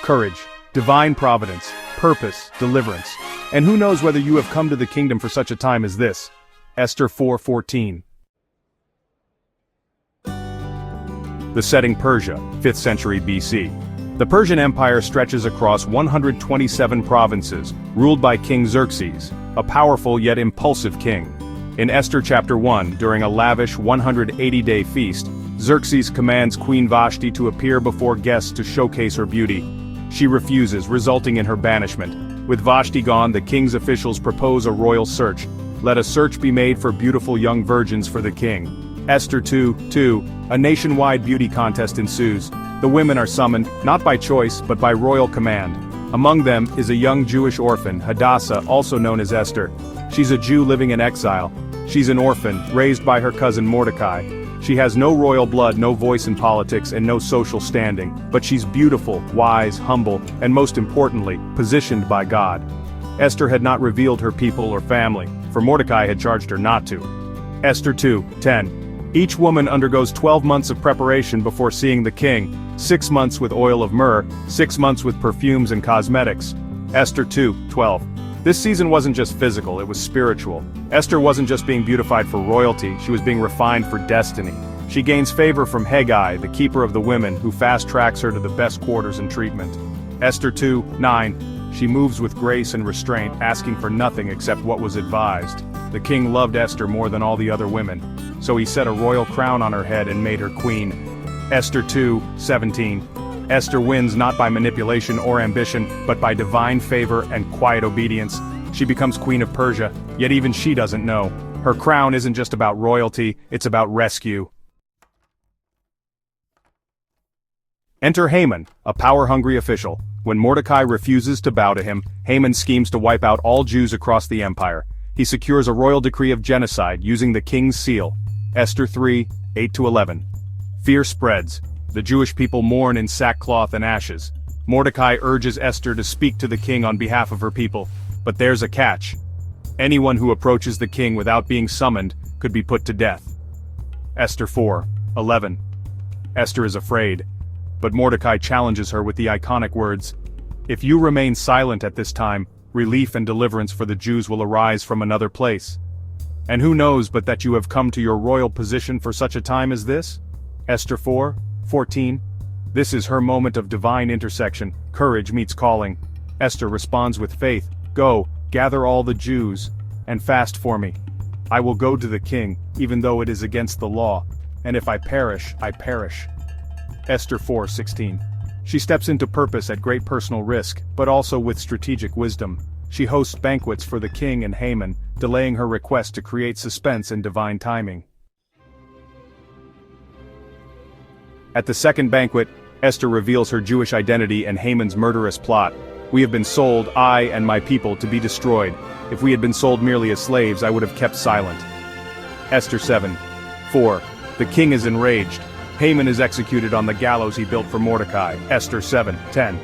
courage, divine providence, purpose, deliverance. And who knows whether you have come to the kingdom for such a time as this? Esther 4:14. The setting: Persia, 5th century BC. The Persian Empire stretches across 127 provinces, ruled by King Xerxes, a powerful yet impulsive king. In Esther chapter 1, during a lavish 180-day feast, Xerxes commands Queen Vashti to appear before guests to showcase her beauty. She refuses, resulting in her banishment. With Vashti gone, the king's officials propose a royal search. Let a search be made for beautiful young virgins for the king. Esther 2:2, a nationwide beauty contest ensues. The women are summoned, not by choice, but by royal command. Among them is a young Jewish orphan, Hadassah, also known as Esther. She's a Jew living in exile. She's an orphan, raised by her cousin Mordecai. She has no royal blood, no voice in politics, and no social standing, but she's beautiful, wise, humble, and most importantly, positioned by God. Esther had not revealed her people or family, for Mordecai had charged her not to. Esther 2:10. Each woman undergoes 12 months of preparation before seeing the king, 6 months with oil of myrrh, 6 months with perfumes and cosmetics. Esther 2:12. This season wasn't just physical, it was spiritual. Esther wasn't just being beautified for royalty, she was being refined for destiny. She gains favor from Haggai, the keeper of the women, who fast-tracks her to the best quarters and treatment. Esther 2:9. She moves with grace and restraint, asking for nothing except what was advised. The king loved Esther more than all the other women, so he set a royal crown on her head and made her queen. Esther 2:17. Esther wins not by manipulation or ambition, but by divine favor and quiet obedience. She becomes queen of Persia, yet even she doesn't know. Her crown isn't just about royalty, it's about rescue. Enter Haman, a power-hungry official. When Mordecai refuses to bow to him, Haman schemes to wipe out all Jews across the empire. He secures a royal decree of genocide using the king's seal. Esther 3:8-11. Fear spreads. The Jewish people mourn in sackcloth and ashes. Mordecai urges Esther to speak to the king on behalf of her people, but there's a catch. Anyone who approaches the king without being summoned could be put to death. Esther 4:11. Esther is afraid, but Mordecai challenges her with the iconic words, "If you remain silent at this time, relief and deliverance for the Jews will arise from another place. And who knows but that you have come to your royal position for such a time as this?" Esther 4:14. This is her moment of divine intersection. Courage meets calling. Esther responds with faith, "Go, gather all the Jews, and fast for me. I will go to the king, even though it is against the law, and if I perish, I perish." Esther 4:16. She steps into purpose at great personal risk, but also with strategic wisdom. She hosts banquets for the king and Haman, delaying her request to create suspense and divine timing. At the second banquet, Esther reveals her Jewish identity and Haman's murderous plot. "We have been sold, I and my people, to be destroyed. If we had been sold merely as slaves, I would have kept silent." Esther 7:4. The king is enraged. Haman is executed on the gallows he built for Mordecai. Esther 7:10.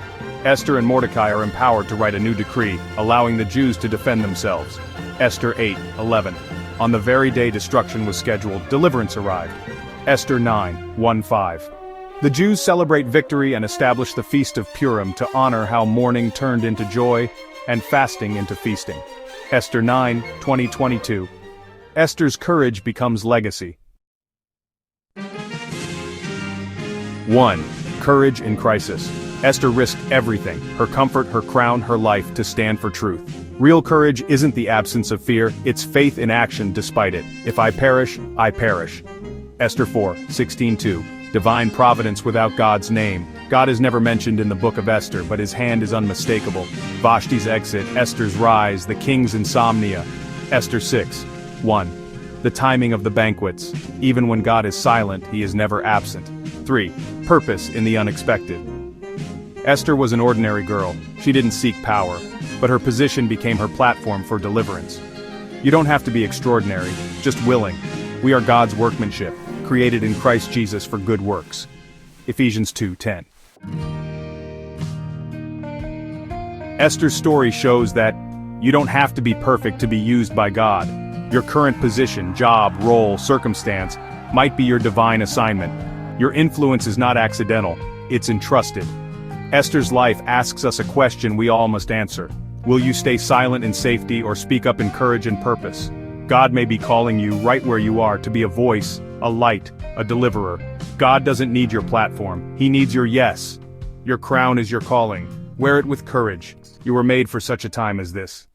Esther and Mordecai are empowered to write a new decree, allowing the Jews to defend themselves. Esther 8:11. On the very day destruction was scheduled, deliverance arrived. Esther 9:1-5. The Jews celebrate victory and establish the Feast of Purim to honor how mourning turned into joy and fasting into feasting. Esther 9:20-22. Esther's courage becomes legacy. 1. Courage in crisis. Esther risked everything, her comfort, her crown, her life, to stand for truth. Real courage isn't the absence of fear, it's faith in action despite it. If I perish, I perish. Esther 4:16-2. Divine providence without God's name. God is never mentioned in the book of Esther, but his hand is unmistakable. Vashti's exit, Esther's rise, the king's insomnia. Esther 6:1. The timing of the banquets. Even when God is silent, he is never absent. 3. Purpose in the unexpected. Esther was an ordinary girl. She didn't seek power, but her position became her platform for deliverance. You don't have to be extraordinary, just willing. We are God's workmanship, created in Christ Jesus for good works. Ephesians 2:10. Esther's story shows that you don't have to be perfect to be used by God. Your current position, job, role, circumstance might be your divine assignment. Your influence is not accidental, it's entrusted. Esther's life asks us a question we all must answer. Will you stay silent in safety or speak up in courage and purpose? God may be calling you right where you are to be a voice, a light, a deliverer. God doesn't need your platform, He needs your yes. Your crown is your calling. Wear it with courage. You were made for such a time as this.